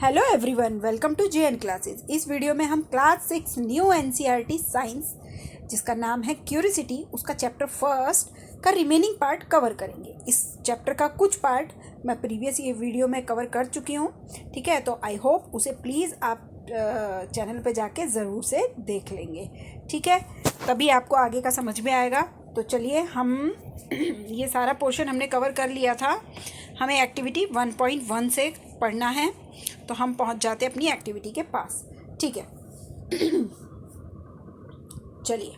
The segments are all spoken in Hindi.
Hello everyone, welcome to J N classes. इस वीडियो में हम क्लास 6 न्यू एनसीईआरटी साइंस जिसका नाम है क्यूरिसिटी, उसका चैप्टर फर्स्ट का रिमेनिंग पार्ट कवर करेंगे। इस चैप्टर का कुछ पार्ट मैं प्रीवियस ये वीडियो में कवर कर चुकी हूँ, ठीक है। तो आई होप उसे प्लीज़ आप चैनल पे जाके ज़रूर से देख लेंगे, ठीक है, तभी आपको आगे का समझ में आएगा। तो चलिए, हम ये सारा पोर्शन हमने कवर कर लिया था। हमें एक्टिविटी 1.1 से पढ़ना है, तो हम पहुंच जाते हैं अपनी एक्टिविटी के पास, ठीक है। चलिए,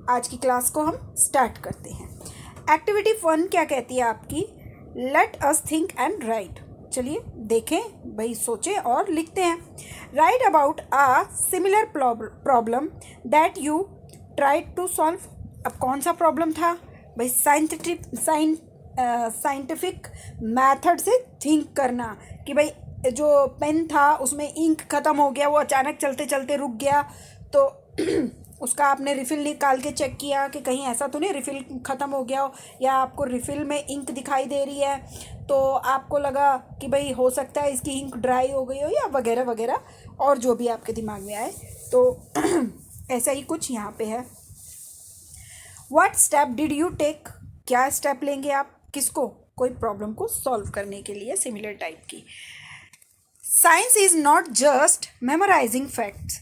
आज की क्लास को हम स्टार्ट करते हैं। एक्टिविटी 1 क्या कहती है आपकी? Let us think and write. चलिए देखें भाई, सोचें और लिखते हैं। Write about a similar problem that you tried to solve. अब कौन सा प्रॉब्लम था भाई? साइंटिफिक मेथड से थिंक करना कि भाई जो पेन था उसमें इंक ख़त्म हो गया, वो अचानक चलते चलते रुक गया, तो उसका आपने रिफ़िल निकाल के चेक किया कि कहीं ऐसा तो नहीं रिफ़िल ख़त्म हो गया हो, या आपको रिफ़िल में इंक दिखाई दे रही है तो आपको लगा कि भाई हो सकता है इसकी इंक ड्राई हो गई हो, या वगैरह वगैरह, और जो भी आपके दिमाग में आए। तो ऐसा ही कुछ यहाँ पे है। What step did you take? क्या स्टेप लेंगे आप? किसको? कोई प्रॉब्लम को सॉल्व करने के लिए सिमिलर टाइप की। Science is not just memorising facts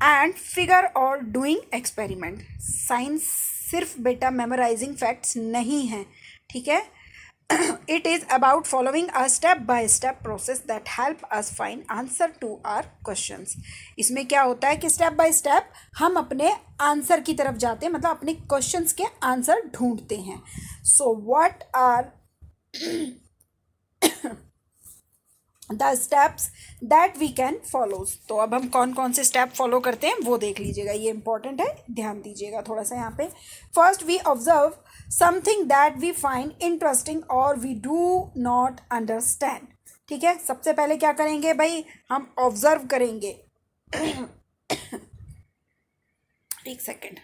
and figure or doing experiment. Science सिर्फ बेटा मेमोराइजिंग फैक्ट्स नहीं है, ठीक है। It is about following a step by step process that help us find answer to our questions. इसमें क्या होता है कि स्टेप बाय स्टेप हम अपने आंसर की तरफ जाते हैं, मतलब अपने क्वेश्चंस के आंसर ढूंढते हैं। So what are the steps that we can follow. तो अब हम कौन कौन से स्टेप फॉलो करते हैं वो देख लीजिएगा, ये इंपॉर्टेंट है, ध्यान दीजिएगा थोड़ा सा यहाँ पे। First, we observe something that we find interesting or we do not understand, ठीक है। सबसे पहले क्या करेंगे भाई? हम ऑब्जर्व करेंगे। एक सेकेंड।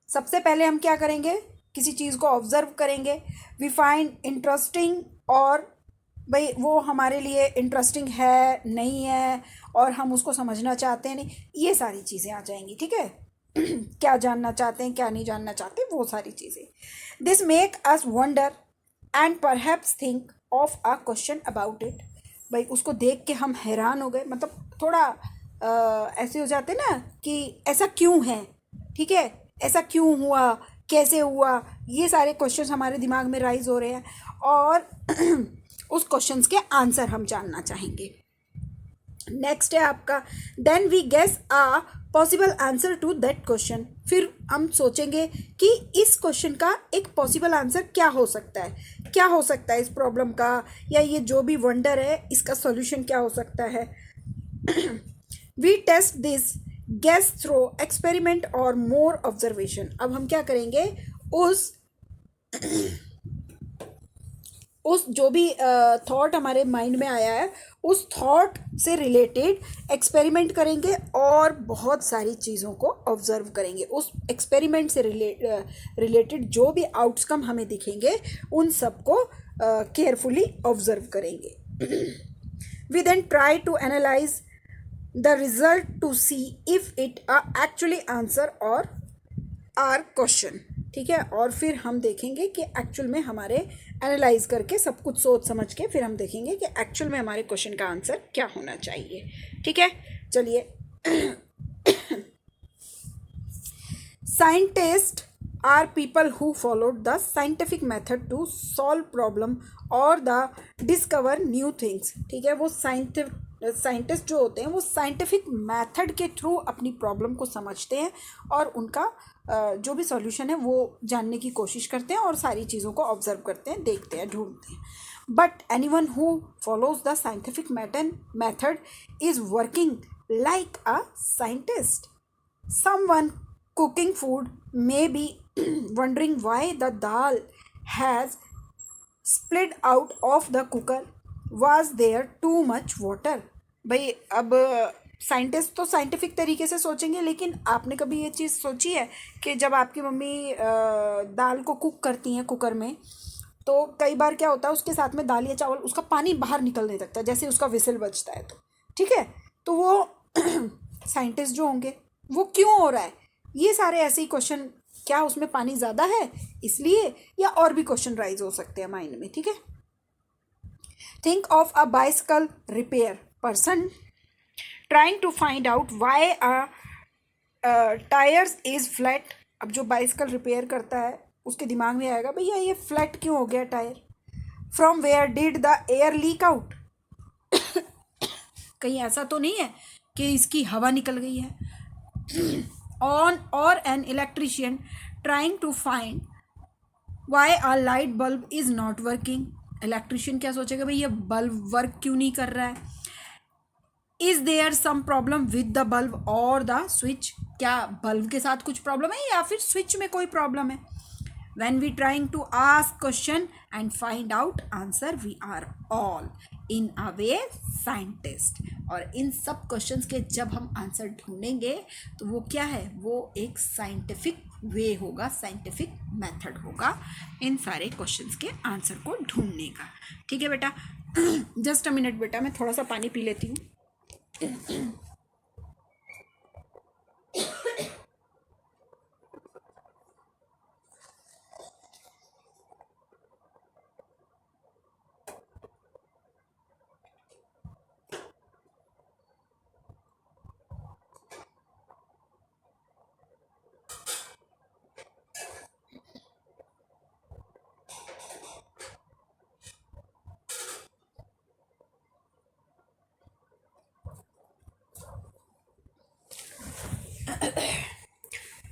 सबसे पहले हम क्या करेंगे? किसी चीज़ को ऑब्जर्व करेंगे। वी फाइंड इंटरेस्टिंग, और भाई वो हमारे लिए इंटरेस्टिंग है नहीं है, और हम उसको समझना चाहते हैं नहीं, ये सारी चीज़ें आ जाएंगी, ठीक है। क्या जानना चाहते हैं, क्या नहीं जानना चाहते, वो सारी चीज़ें। This make us wonder and perhaps think of a question about it. भाई उसको देख के हम हैरान हो गए, मतलब थोड़ा ऐसे हो जाते ना कि ऐसा क्यों है, ठीक है, ऐसा क्यों हुआ, कैसे हुआ, ये सारे क्वेश्चंस हमारे दिमाग में राइज हो रहे हैं, और उस क्वेश्चंस के आंसर हम जानना चाहेंगे। नेक्स्ट है आपका, then we guess a possible answer to that question. फिर हम सोचेंगे कि इस क्वेश्चन का एक पॉसिबल आंसर क्या हो सकता है, क्या हो सकता है इस प्रॉब्लम का, या ये जो भी वंडर है इसका सॉल्यूशन क्या हो सकता है। We test this guess through experiment or more observation. अब हम क्या करेंगे? उस जो भी थॉट हमारे माइंड में आया है, उस थॉट से रिलेटेड एक्सपेरिमेंट करेंगे और बहुत सारी चीज़ों को ऑब्जर्व करेंगे। उस एक्सपेरिमेंट से रिलेटेड जो भी आउटकम हमें दिखेंगे उन सबको केयरफुली ऑब्जर्व करेंगे। We then try to analyse the result to see if it actually answer or our question, ठीक है। और फिर हम देखेंगे कि एक्चुअल में हमारे एनालाइज करके सब कुछ सोच समझ के फिर हम देखेंगे कि एक्चुअल में हमारे क्वेश्चन का आंसर क्या होना चाहिए, ठीक है। चलिए, scientist are people who followed the scientific method to solve problem or the discover new things, ठीक है। वो साइंटिस्ट जो होते हैं वो साइंटिफिक मेथड के थ्रू अपनी प्रॉब्लम को समझते हैं और उनका जो भी सॉल्यूशन है वो जानने की कोशिश करते हैं और सारी चीज़ों को ऑब्जर्व करते हैं, देखते हैं, ढूंढते हैं। But anyone who follows the scientific method is working like a scientist. Someone cooking food may be wondering why the dal has spilled out of the cooker. Was there too much water? भाई अब साइंटिस्ट तो साइंटिफिक तरीके से सोचेंगे, लेकिन आपने कभी ये चीज़ सोची है कि जब आपकी मम्मी दाल को कुक करती हैं कुकर में, तो कई बार क्या होता है उसके साथ में दाल या चावल, उसका पानी बाहर निकलने लगता है जैसे उसका विसल बजता है, तो ठीक है, तो वो साइंटिस्ट जो होंगे वो क्यों हो रहा है, ये सारे ऐसे ही क्वेश्चन, क्या उसमें पानी ज़्यादा है इसलिए, या और भी क्वेश्चन राइज हो सकते हैं माइंड में, ठीक है। Think of a bicycle repair person trying to find out why tyres is flat. अब जो बाइसिकल रिपेयर करता है उसके दिमाग में आएगा भैया ये फ्लैट क्यों हो गया tyre. From where did the air leak out, कहीं ऐसा तो नहीं है कि इसकी हवा निकल गई है। On or an electrician trying to find why a light bulb is not working. Electrician क्या सोचेगा भाई ये बल्ब वर्क क्यों नहीं कर रहा है। Is there some problem with the bulb or the switch, क्या बल्ब के साथ कुछ प्रॉब्लम है या फिर स्विच में कोई प्रॉब्लम है। when we trying to ask question and find out answer we are all in a way scientist। और इन सब क्वेश्चंस के जब हम आंसर ढूंढेंगे तो वो क्या है, वो एक साइंटिफिक वे होगा, साइंटिफिक मेथड होगा इन सारे क्वेश्चंस के आंसर को ढूंढने का। ठीक है बेटा, जस्ट अ मिनट बेटा, मैं थोड़ा सा पानी पी लेती हूँ।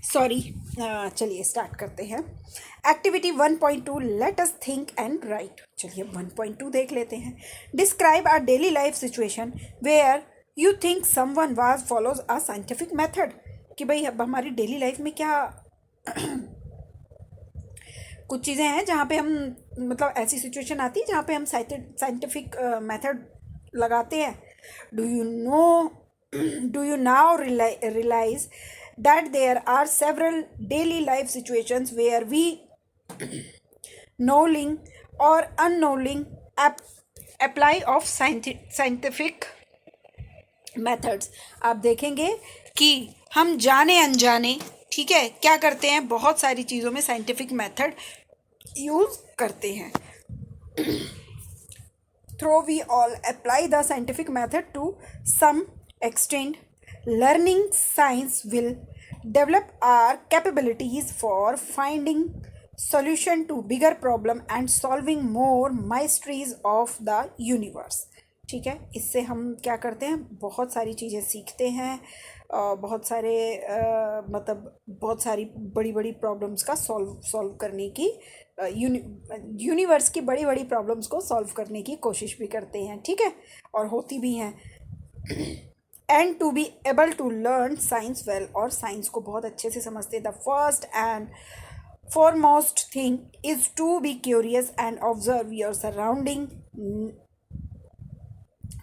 सॉरी, चलिए स्टार्ट करते हैं। Activity 1.2 let us think and write. चलिए 1.2 देख लेते हैं। Describe our daily life situation where you think someone was follows a scientific method. कि भाई अब हमारी डेली लाइफ में क्या कुछ चीज़ें हैं जहाँ पे हम, मतलब ऐसी सिचुएशन आती है जहाँ पे हम साइंटिफिक मेथड लगाते हैं। Do you now realise that there are several daily life situations where we knowing or unknowing apply of scientific methods। आप देखेंगे कि हम जाने अनजाने, ठीक है, क्या करते हैं, बहुत सारी चीज़ों में साइंटिफिक मेथड यूज़ करते हैं। Though we all apply the scientific method to some extent, learning science will develop our capabilities for finding solution to bigger problem and solving more mysteries of the universe। ठीक है, इससे हम क्या करते हैं, बहुत सारी चीज़ें सीखते हैं, बहुत सारे मतलब बहुत सारी बड़ी बड़ी प्रॉब्लम्स का सॉल्व करने की, यूनिवर्स की बड़ी बड़ी प्रॉब्लम्स को सॉल्व करने की कोशिश भी करते हैं, ठीक है, और होती भी हैं। And to be able to learn science well, और साइंस को बहुत अच्छे से समझते। The first and foremost thing is to be curious and observe your surrounding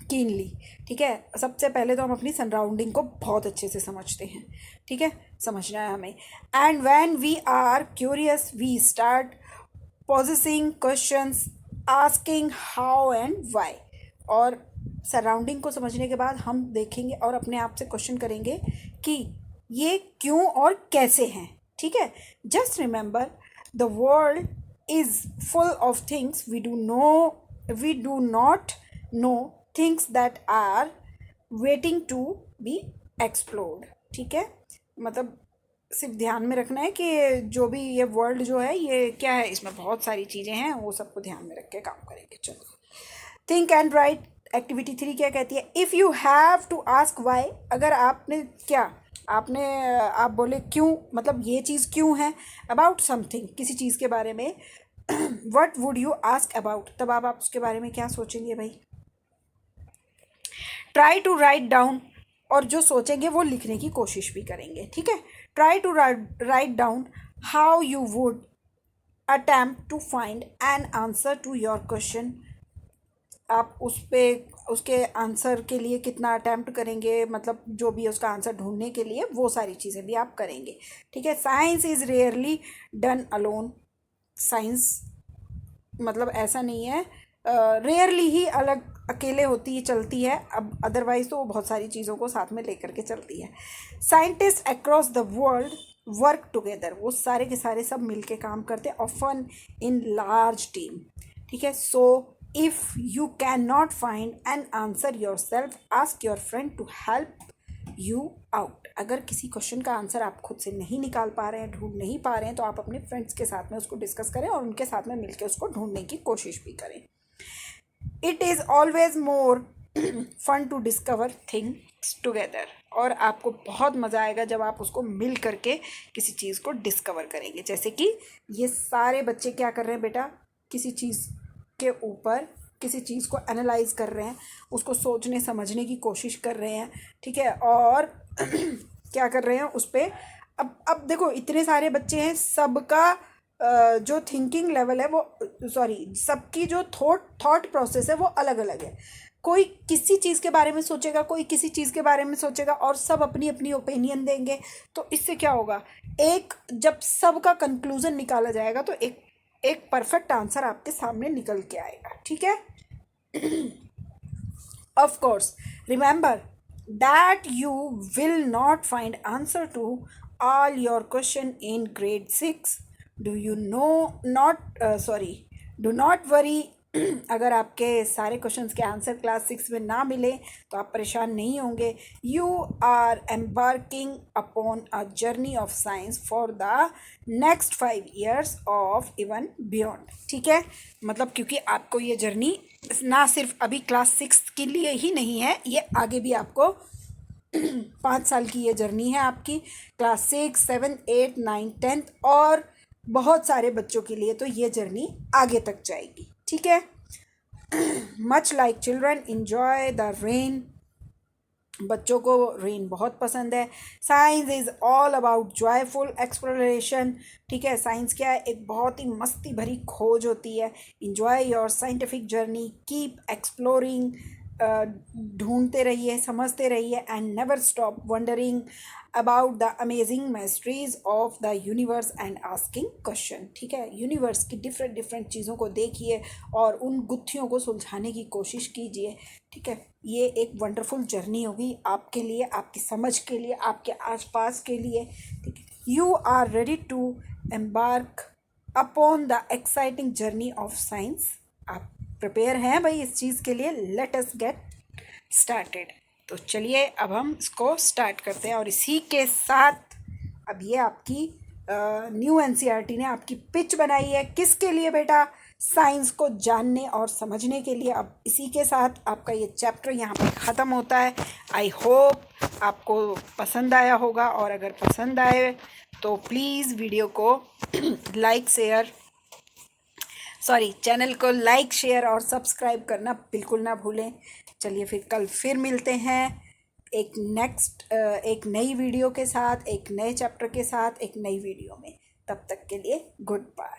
keenly. ठीक है, सबसे पहले तो हम अपनी सराउंडिंग को बहुत अच्छे से समझते हैं, ठीक है, समझना है हमें। And when we are curious we start possessing questions asking how and why. और सराउंडिंग को समझने के बाद हम देखेंगे और अपने आप से क्वेश्चन करेंगे कि ये क्यों और कैसे हैं, ठीक है। Just remember the world is full of things we do not know, things that are waiting to be explored. ठीक है, मतलब सिर्फ ध्यान में रखना है कि जो भी ये वर्ल्ड जो है ये क्या है, इसमें बहुत सारी चीज़ें हैं, वो सबको ध्यान में रख के काम करेंगे। चलो, थिंक एंड राइट। एक्टिविटी 3 क्या कहती है, if you have to ask why. अगर आपने आप बोले क्यों, मतलब ये चीज़ क्यों है, अबाउट समथिंग, किसी चीज़ के बारे में, what would you ask about, तब आप उसके बारे में क्या सोचेंगे भाई। ट्राई टू राइट डाउन, और जो सोचेंगे वो लिखने की कोशिश भी करेंगे, ठीक है। Try to write down how you would attempt to find an answer to your question. आप उसके आंसर के लिए कितना अटैम्प्ट करेंगे, मतलब जो भी उसका आंसर ढूंढने के लिए वो सारी चीज़ें भी आप करेंगे, ठीक है। Science is rarely done alone. Science मतलब ऐसा नहीं है, रेयरली ही अलग अकेले होती है, चलती है, अब अदरवाइज तो वो बहुत सारी चीज़ों को साथ में लेकर के चलती है। Scientist across the world work together, वो सारे के सारे सब मिलके काम करते हैं, ऑफन इन लार्ज टीम। ठीक है, so if you can not find an answer yourself, ask your friend to help you out. अगर किसी क्वेश्चन का आंसर आप खुद से नहीं निकाल पा रहे हैं, ढूंढ नहीं पा रहे हैं, तो आप अपने फ्रेंड्स के साथ में उसको डिस्कस करें और उनके साथ में मिलकर उसको ढूंढने की कोशिश भी करें। It is always more fun to discover things together, और आपको बहुत मज़ा आएगा जब आप उसको मिल करके किसी चीज़ को डिस्कवर करेंगे। जैसे कि ये सारे बच्चे क्या कर रहे हैं बेटा, किसी चीज़ के ऊपर किसी चीज़ को एनालाइज कर रहे हैं, उसको सोचने समझने की कोशिश कर रहे हैं। ठीक है, और क्या कर रहे हैं उस पर। अब देखो इतने सारे बच्चे हैं, सबका जो थिंकिंग लेवल है वो, सॉरी, सबकी जो थॉट प्रोसेस है वो अलग अलग है। कोई किसी चीज़ के बारे में सोचेगा, कोई किसी चीज़ के बारे में सोचेगा, और सब अपनी अपनी ओपिनियन देंगे। तो इससे क्या होगा, एक जब सबका कंक्लूजन निकाला जाएगा तो एक परफेक्ट आंसर आपके सामने निकल के आएगा। ठीक है, of course, remember that you will not find answer to all your question in grade 6. Do you know not sorry, do not worry. अगर आपके सारे क्वेश्चंस के आंसर क्लास 6 में ना मिले तो आप परेशान नहीं होंगे। You are embarking upon a journey of science for the next 5 years of even beyond. ठीक है, मतलब क्योंकि आपको ये जर्नी ना सिर्फ अभी क्लास 6 के लिए ही नहीं है, ये आगे भी आपको 5 साल की ये जर्नी है आपकी, क्लास 6, 7, 8, 9, 10th और बहुत सारे बच्चों के लिए तो ये जर्नी आगे तक जाएगी। ठीक है, much like children enjoy the rain, बच्चों को रेन बहुत पसंद है। Science is all about joyful exploration. ठीक है, साइंस क्या है, एक बहुत ही मस्ती भरी खोज होती है। Enjoy your scientific journey, keep exploring, ढूंढते रहिए, समझते रहिए, and never stop wondering about the amazing mysteries of the universe and asking question. ठीक है, यूनिवर्स की डिफरेंट चीज़ों को देखिए और उन गुत्थियों को सुलझाने की कोशिश कीजिए। ठीक है, ये एक वंडरफुल जर्नी होगी आपके लिए, आपकी समझ के लिए, आपके आसपास के लिए। ठीक है, you are ready to embark upon the exciting journey of science. आप प्रिपेयर हैं भाई इस चीज़ के लिए। Let us get started. तो चलिए अब हम इसको स्टार्ट करते हैं, और इसी के साथ अब ये आपकी न्यू एनसीईआरटी ने आपकी पिच बनाई है किसके लिए बेटा, साइंस को जानने और समझने के लिए। अब इसी के साथ आपका ये चैप्टर यहाँ पर ख़त्म होता है। आई होप आपको पसंद आया होगा, और अगर पसंद आए तो प्लीज़ वीडियो को लाइक शेयर, सॉरी, चैनल को लाइक शेयर और सब्सक्राइब करना बिल्कुल ना भूलें। चलिए फिर कल फिर मिलते हैं एक नई वीडियो के साथ, एक नए चैप्टर के साथ, एक नई वीडियो में। तब तक के लिए गुड बाय।